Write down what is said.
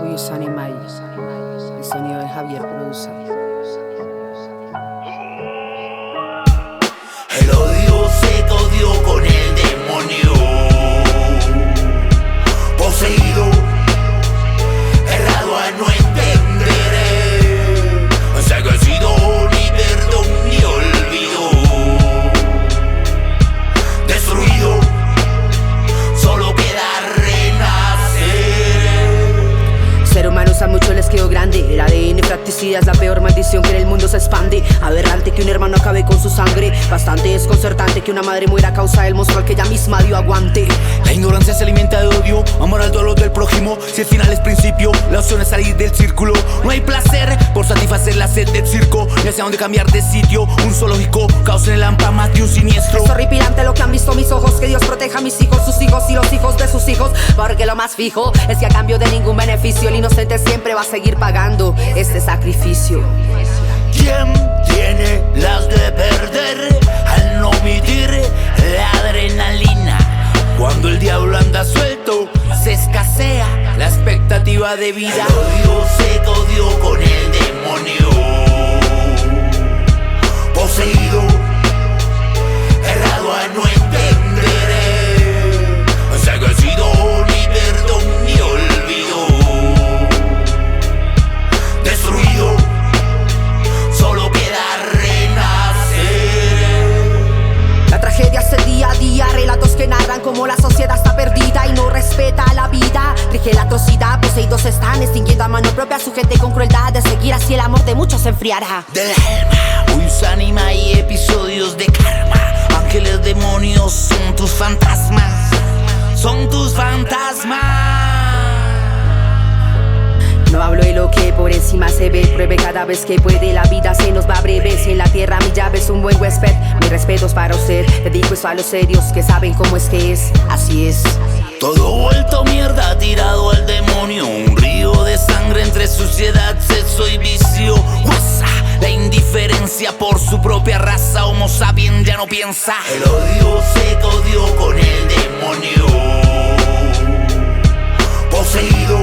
Wilson Animal. El sonido de Javier produce. El odio se codió con el demonio, poseído, errado a no entender. Sé que he sido ni perdón ni olvido, destruido, solo queda renacer. Ser humanos a muchos les quedó grande. El ADN fracticida es la peor maldición que en el mundo se expande. Aberrante que un hermano acabe con su sangre. Bastante desconcertante que una madre muera a causa del monstruo al que ella misma dio aguante. La ignorancia se alimenta de odio, amor al dolor del prójimo. Si el final es principio, la opción es salir del círculo. No hay placer por satisfacer la sed del circo, ni hacia dónde cambiar de sitio. Un zoológico causa en el hampa más de un siniestro. Es horripilante lo que han visto mis ojos. Que Dios proteja a mis hijos, sus hijos y los hijos de sus hijos. Porque lo más fijo es que a cambio de ningún beneficio el inocente siempre va a seguir pagando este sacrificio. ¿Quién tiene las de perder al no omitir la adrenalina? Cuando el diablo anda suelto, se escasea la expectativa de vida. El odio se codió con el demonio, poseído, errado a no entender. Sé que he sido ni perdón ni olvido, destruido, solo queda renacer. La tragedia es el día a día, relatos que narran cómo la sociedad está perdida y no respeta la vida. Rige la atrocidad, poseídos están extinguiendo a mano propia su gente con crueldad. De seguir así el amor de muchos se enfriará. Del alma, Wilson Anima y episodios de karma. Ángeles, demonios, son tus fantasmas, son tus fantasmas. No hablo de lo que por encima se ve, pruebe cada vez que puede, la vida se nos va breve. Si en la tierra mi llave es un buen huésped, mis respetos para usted. Dedico esto a los serios que saben cómo es que es, así es. Todo vuelto mierda, tirado al demonio. Un río de sangre entre suciedad, sexo y vicio. Guasa, la indiferencia por su propia raza. Homo sapiens ya no piensa. El odio se codió con el demonio, poseído,